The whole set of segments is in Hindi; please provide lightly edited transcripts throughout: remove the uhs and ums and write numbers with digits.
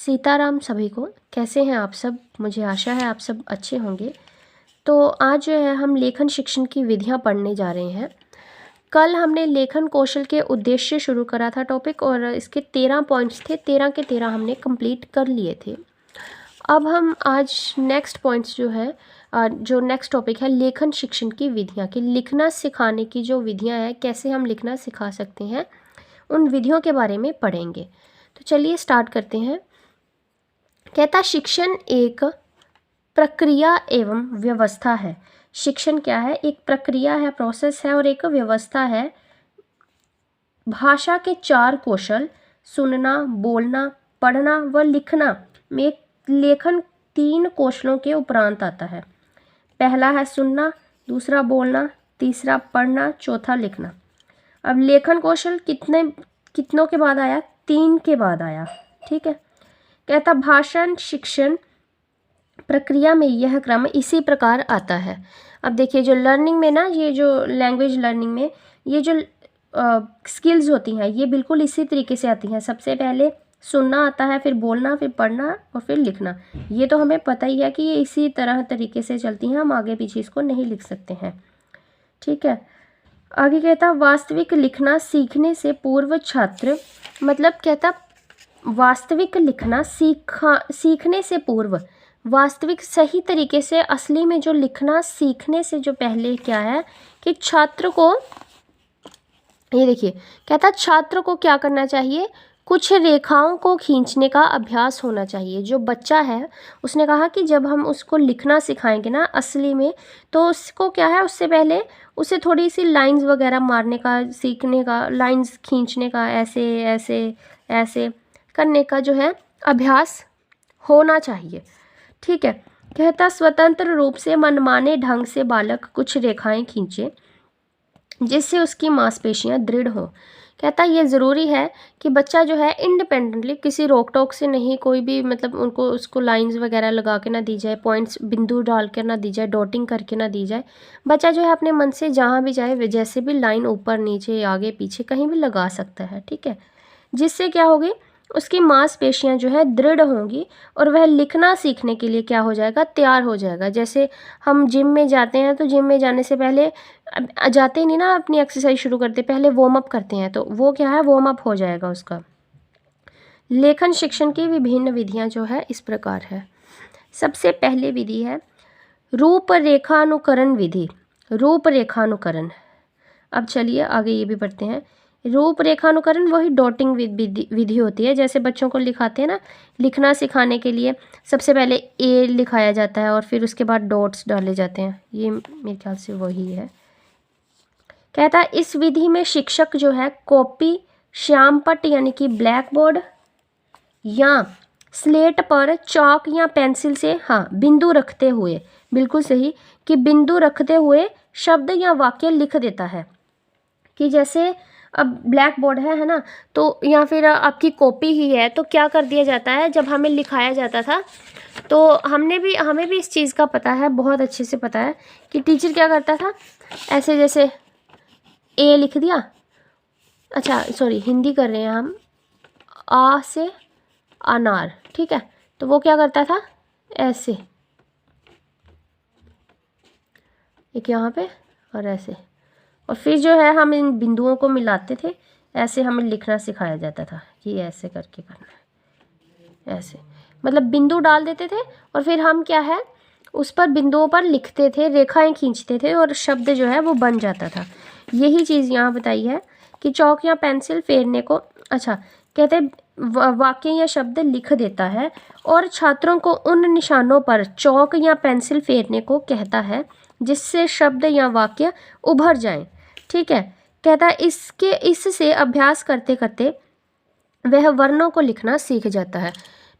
सीताराम सभी को। कैसे हैं आप सब? मुझे आशा है आप सब अच्छे होंगे। तो आज जो है हम लेखन शिक्षण की विधियां पढ़ने जा रहे हैं। कल हमने लेखन कौशल के उद्देश्य शुरू करा था टॉपिक, और इसके 13 पॉइंट्स थे, 13 के 13 हमने कंप्लीट कर लिए थे। अब हम आज नेक्स्ट पॉइंट्स जो है जो नेक्स्ट टॉपिक है लेखन शिक्षण की विधियां, कि लिखना सिखाने की जो विधियां हैं, कैसे हम लिखना सिखा सकते हैं, उन विधियों के बारे में पढ़ेंगे। तो चलिए स्टार्ट करते हैं। कहता शिक्षण एक प्रक्रिया एवं व्यवस्था है। शिक्षण क्या है? एक प्रक्रिया है, प्रोसेस है, और एक व्यवस्था है। भाषा के 4 कौशल, सुनना, बोलना, पढ़ना व लिखना में लेखन 3 कौशलों के उपरांत आता है। पहला है सुनना, दूसरा बोलना, तीसरा पढ़ना, चौथा लिखना। अब लेखन कौशल कितनों के बाद आया? 3 के बाद आया। ठीक है। कहता भाषण शिक्षण प्रक्रिया में यह क्रम इसी प्रकार आता है। अब देखिए, जो लर्निंग में ना, ये जो लैंग्वेज लर्निंग में ये जो स्किल्स होती हैं, ये बिल्कुल इसी तरीके से आती हैं। सबसे पहले सुनना आता है, फिर बोलना, फिर पढ़ना और फिर लिखना। ये तो हमें पता ही है कि ये इसी तरह तरीके से चलती हैं, हम आगे पीछे इसको नहीं लिख सकते हैं। ठीक है। आगे कहता वास्तविक लिखना सीखने से पूर्व छात्र, मतलब कहता वास्तविक लिखना सीखने से पूर्व, वास्तविक सही तरीके से असली में जो लिखना सीखने से जो पहले क्या है कि छात्र को, ये देखिए, कहता छात्र को क्या करना चाहिए? कुछ रेखाओं को खींचने का अभ्यास होना चाहिए। जो बच्चा है उसने कहा कि जब हम उसको लिखना सिखाएंगे ना असली में, तो उसको क्या है, उससे पहले उसे थोड़ी सी लाइंस वगैरह मारने का सीखने का, लाइंस खींचने का, ऐसे ऐसे ऐसे करने का जो है अभ्यास होना चाहिए। ठीक है। कहता स्वतंत्र रूप से मनमाने ढंग से बालक कुछ रेखाएं खींचे जिससे उसकी मांसपेशियां दृढ़ हों। कहता ये ज़रूरी है कि बच्चा जो है इंडिपेंडेंटली, किसी रोक टोक से नहीं, कोई भी मतलब उसको लाइंस वगैरह लगा के ना दी जाए, पॉइंट्स बिंदु डाल कर ना दी जाए, डॉटिंग करके ना दी जाए। बच्चा जो है अपने मन से जहाँ भी जाए, जैसे भी लाइन ऊपर नीचे आगे पीछे कहीं भी लगा सकता है। ठीक है। जिससे क्या होगी, उसकी मांसपेशियां जो है दृढ़ होंगी और वह लिखना सीखने के लिए क्या हो जाएगा, तैयार हो जाएगा। जैसे हम जिम में जाते हैं, तो जिम में जाने से पहले जाते ही नहीं ना, अपनी एक्सरसाइज शुरू करते, पहले वार्म अप करते हैं, तो वो क्या है, वार्म अप हो जाएगा उसका। लेखन शिक्षण की विभिन्न विधियां जो है इस प्रकार है। सबसे पहले विधि है रूपरेखानुकरण विधि। रूपरेखानुकरण। अब चलिए आगे ये भी पढ़ते हैं। रूपरेखानुकरण वही डॉटिंग विधि होती है, जैसे बच्चों को लिखाते हैं ना, लिखना सिखाने के लिए सबसे पहले ए लिखाया जाता है और फिर उसके बाद डॉट्स डाले जाते हैं। ये मेरे ख्याल से वही है। कहता है इस विधि में शिक्षक जो है कॉपी, श्यामपट्ट यानी कि ब्लैक बोर्ड या स्लेट पर चॉक या पेंसिल से, हाँ, बिंदु रखते हुए, बिल्कुल सही, कि बिंदु रखते हुए शब्द या वाक्य लिख देता है। कि जैसे अब ब्लैक बोर्ड है ना, तो या फिर आपकी कॉपी ही है, तो क्या कर दिया जाता है, जब हमें लिखाया जाता था तो हमें भी इस चीज़ का पता है, बहुत अच्छे से पता है कि टीचर क्या करता था, ऐसे जैसे ए लिख दिया, अच्छा सॉरी हिंदी कर रहे हैं हम, आ से अनार, ठीक है, तो वो क्या करता था, ऐसे एक यहाँ पे और ऐसे, और फिर जो है हम इन बिंदुओं को मिलाते थे, ऐसे हमें लिखना सिखाया जाता था कि ऐसे करके करना है, ऐसे मतलब बिंदु डाल देते थे और फिर हम क्या है उस पर बिंदुओं पर लिखते थे, रेखाएं खींचते थे और शब्द जो है वो बन जाता था। यही चीज़ यहाँ बताई है कि चौक या पेंसिल फेरने को, अच्छा कहते वाक्य या शब्द लिख देता है और छात्रों को उन निशानों पर चौक या पेंसिल फेरने को कहता है जिससे शब्द या वाक्य उभर जाएं। ठीक है। कहता है इससे अभ्यास करते करते वह वर्णों को लिखना सीख जाता है।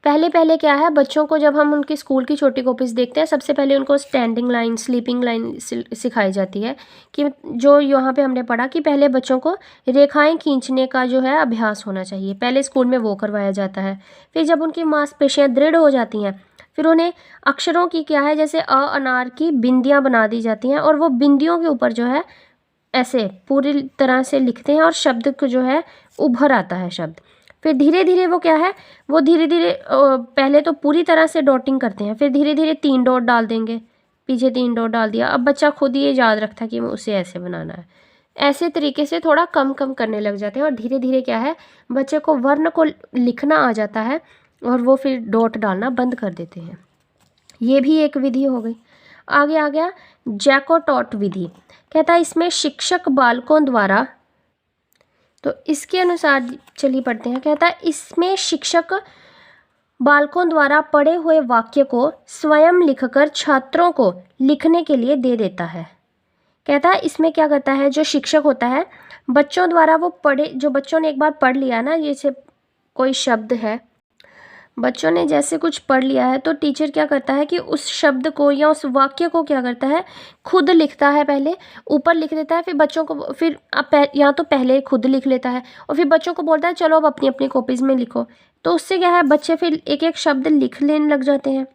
पहले क्या है, बच्चों को जब हम उनकी स्कूल की छोटी कॉपीज़ देखते हैं, सबसे पहले उनको स्टैंडिंग लाइन, स्लीपिंग लाइन सिखाई जाती है, कि जो यहाँ पे हमने पढ़ा कि पहले बच्चों को रेखाएं खींचने का जो है अभ्यास होना चाहिए, पहले स्कूल में वो करवाया जाता है। फिर जब उनकी मांसपेशियाँ दृढ़ हो जाती हैं, फिर उन्हें अक्षरों की क्या है, जैसे अ अनार की बिंदियाँ बना दी जाती हैं और वो बिंदियों के ऊपर जो है ऐसे पूरी तरह से लिखते हैं और शब्द को जो है उभर आता है शब्द। फिर धीरे धीरे वो क्या है, वो धीरे धीरे पहले तो पूरी तरह से डॉटिंग करते हैं, फिर धीरे धीरे 3 डॉट डाल देंगे, पीछे 3 डॉट डाल दिया। अब बच्चा खुद ही ये याद रखता है कि उसे ऐसे बनाना है। ऐसे तरीके से थोड़ा कम कम करने लग जाते हैं और धीरे धीरे क्या है, बच्चे को वर्ण को लिखना आ जाता है और वो फिर डॉट डालना बंद कर देते हैं। ये भी एक विधि हो गई। आगे आ गया जैकोटॉट विधि। कहता है इसमें शिक्षक बालकों द्वारा, तो इसके अनुसार चलिए पढ़ते हैं। कहता है इसमें शिक्षक बालकों द्वारा पढ़े हुए वाक्य को स्वयं लिखकर छात्रों को लिखने के लिए दे देता है। कहता है इसमें क्या करता है, जो शिक्षक होता है बच्चों द्वारा वो पढ़े, जो बच्चों ने एक बार पढ़ लिया ना, जैसे कोई शब्द है, बच्चों ने जैसे कुछ पढ़ लिया है, तो टीचर क्या करता है कि उस शब्द को या उस वाक्य को क्या करता है, खुद लिखता है, पहले ऊपर लिख देता है, फिर बच्चों को, फिर या तो पहले खुद लिख लेता है और फिर बच्चों को बोलता है चलो अब अपनी अपनी कॉपीज़ में लिखो। तो उससे क्या है, बच्चे फिर एक एक शब्द लिख लेने लग जाते हैं।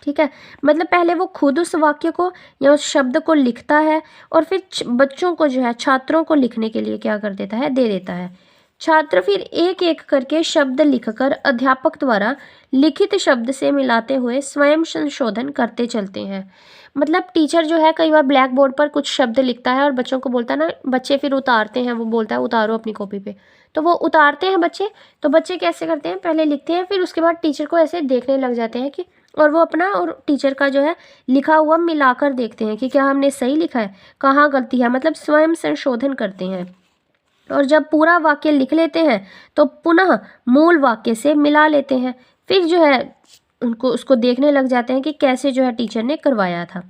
ठीक है, मतलब पहले वो खुद उस वाक्य को या उस शब्द को लिखता है और फिर बच्चों को जो है, छात्रों को लिखने के लिए क्या कर देता है, दे देता है। छात्र फिर एक एक करके शब्द लिखकर अध्यापक द्वारा लिखित शब्द से मिलाते हुए स्वयं संशोधन करते चलते हैं। मतलब टीचर जो है कई बार ब्लैक बोर्ड पर कुछ शब्द लिखता है और बच्चों को बोलता है ना, बच्चे फिर उतारते हैं, वो बोलता है उतारो अपनी कॉपी पे, तो वो उतारते हैं बच्चे। तो बच्चे कैसे करते हैं, पहले लिखते हैं, फिर उसके बाद टीचर को ऐसे देखने लग जाते हैं कि, और वो अपना और टीचर का जो है लिखा हुआ मिलाकर देखते हैं कि क्या हमने सही लिखा है, कहाँ गलती है, मतलब स्वयं संशोधन करते हैं। और जब पूरा वाक्य लिख लेते हैं तो पुनः मूल वाक्य से मिला लेते हैं। फिर जो है उनको उसको देखने लग जाते हैं कि कैसे जो है टीचर ने करवाया था।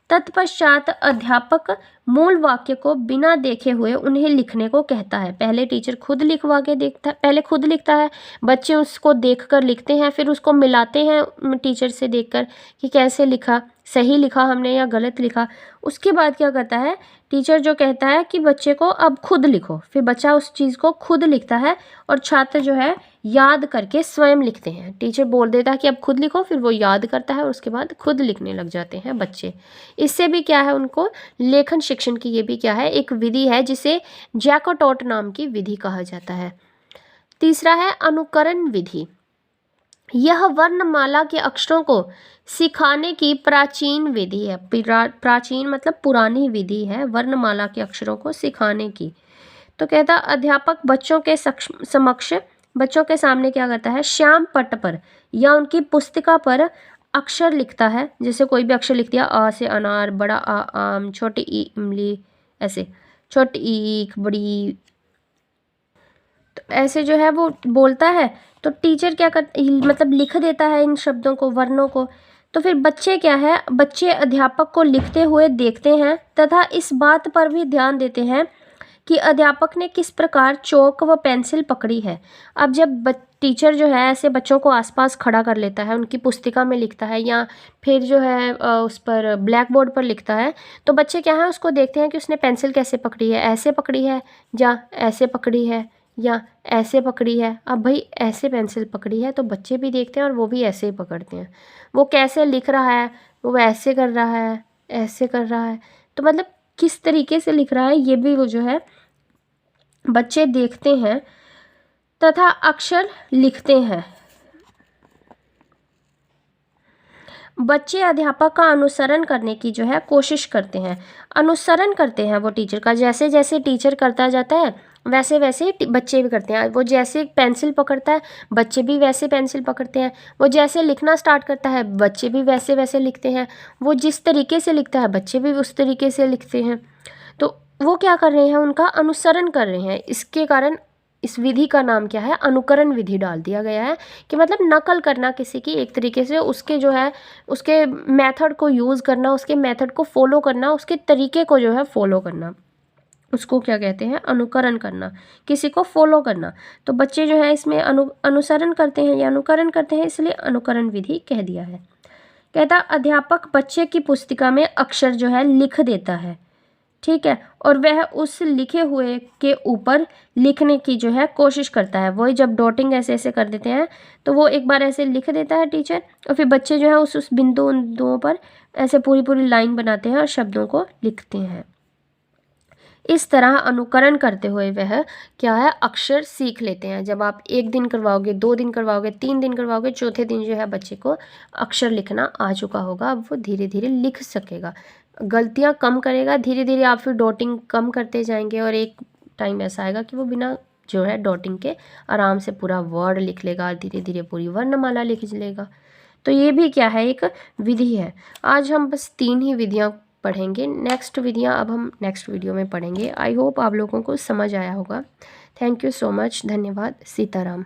तत्पश्चात अध्यापक मूल वाक्य को बिना देखे हुए उन्हें लिखने को कहता है। पहले टीचर खुद लिखवा के देखता है, पहले खुद लिखता है, बच्चे उसको देखकर लिखते हैं, फिर उसको मिलाते हैं टीचर से देखकर कि कैसे लिखा, सही लिखा हमने या गलत लिखा। उसके बाद क्या करता है, टीचर जो कहता है कि बच्चे को अब खुद लिखो, फिर बच्चा उस चीज़ को खुद लिखता है और छात्र जो है याद करके स्वयं लिखते हैं। टीचर बोल देता है कि अब खुद लिखो, फिर वो याद करता है और उसके बाद खुद लिखने लग जाते हैं बच्चे। इससे भी क्या है, उनको लेखन शिक्षण की ये भी क्या है, एक विधि है जिसे जैकोटॉट नाम की विधि कहा जाता है। तीसरा है अनुकरण विधि। यह वर्णमाला के अक्षरों को सिखाने की प्राचीन विधि है। प्राचीन मतलब पुरानी विधि है वर्णमाला के अक्षरों को सिखाने की। तो कहता अध्यापक बच्चों के समक्ष, बच्चों के सामने क्या करता है, श्याम पट्ट पर या उनकी पुस्तिका पर अक्षर लिखता है। जैसे कोई भी अक्षर लिख दिया, आ से अनार, बड़ा आ आम, छोटी ई इमली, ऐसे छोटी ईख, बड़ी, तो ऐसे जो है वो बोलता है। तो टीचर क्या कर, मतलब लिख देता है इन शब्दों को, वर्णों को। तो फिर बच्चे क्या है, बच्चे अध्यापक को लिखते हुए देखते हैं तथा इस बात पर भी ध्यान देते हैं कि अध्यापक ने किस प्रकार चौक व पेंसिल पकड़ी है। अब जब टीचर जो है ऐसे बच्चों को आसपास खड़ा कर लेता है, उनकी पुस्तिका में लिखता है या फिर जो है उस पर ब्लैक बोर्ड पर लिखता है, तो बच्चे क्या है उसको देखते हैं कि उसने पेंसिल कैसे पकड़ी है, ऐसे पकड़ी है या ऐसे पकड़ी है या ऐसे पकड़ी है। अब भाई ऐसे पेंसिल पकड़ी है तो बच्चे भी देखते हैं और वो भी ऐसे ही पकड़ते हैं। वो कैसे लिख रहा है, वो ऐसे कर रहा है, ऐसे कर रहा है, तो मतलब किस तरीके से लिख रहा है ये भी वो जो है बच्चे देखते हैं तथा अक्षर लिखते हैं। बच्चे अध्यापक का अनुसरण करने की जो है कोशिश करते हैं, अनुसरण करते हैं वो टीचर का। जैसे जैसे टीचर करता जाता है वैसे वैसे बच्चे भी करते हैं। वो जैसे पेंसिल पकड़ता है बच्चे भी वैसे पेंसिल पकड़ते हैं। वो जैसे लिखना स्टार्ट करता है बच्चे भी वैसे वैसे लिखते हैं। वो जिस तरीके से लिखता है बच्चे भी उस तरीके से लिखते हैं। तो वो क्या कर रहे हैं, उनका अनुसरण कर रहे हैं। इसके कारण इस विधि का नाम क्या है, अनुकरण विधि डाल दिया गया है कि मतलब नकल करना किसी की, एक तरीके से उसके जो है उसके मेथड को यूज़ करना, उसके मेथड को फॉलो करना, उसके तरीके को जो है फॉलो करना, उसको क्या कहते हैं, अनुकरण करना, किसी को फॉलो करना। तो बच्चे जो है इसमें अनुसरण करते हैं या अनुकरण करते हैं, इसलिए अनुकरण विधि कह दिया है। कहता अध्यापक बच्चे की पुस्तिका में अक्षर जो है लिख देता है, ठीक है, और वह उस लिखे हुए के ऊपर लिखने की जो है कोशिश करता है। वही जब डॉटिंग ऐसे ऐसे कर देते हैं तो वो एक बार ऐसे लिख देता है टीचर, और फिर बच्चे जो है उस बिंदुओं पर ऐसे पूरी पूरी लाइन बनाते हैं और शब्दों को लिखते हैं। इस तरह अनुकरण करते हुए वह क्या है, अक्षर सीख लेते हैं। जब आप 1 दिन करवाओगे, 2 दिन करवाओगे, 3 दिन करवाओगे, चौथे दिन जो है बच्चे को अक्षर लिखना आ चुका होगा। अब वो धीरे धीरे लिख सकेगा, गलतियाँ कम करेगा। धीरे धीरे आप फिर डॉटिंग कम करते जाएंगे और एक टाइम ऐसा आएगा कि वो बिना जो है डॉटिंग के आराम से पूरा वर्ड लिख लेगा, धीरे धीरे पूरी वर्णमाला लिख लेगा। तो ये भी क्या है, एक विधि है। आज हम बस 3 ही विधियाँ पढ़ेंगे। नेक्स्ट विधियाँ अब हम नेक्स्ट वीडियो में पढ़ेंगे। आई होप आप लोगों को समझ आया होगा। Thank you so much. धन्यवाद। सीताराम।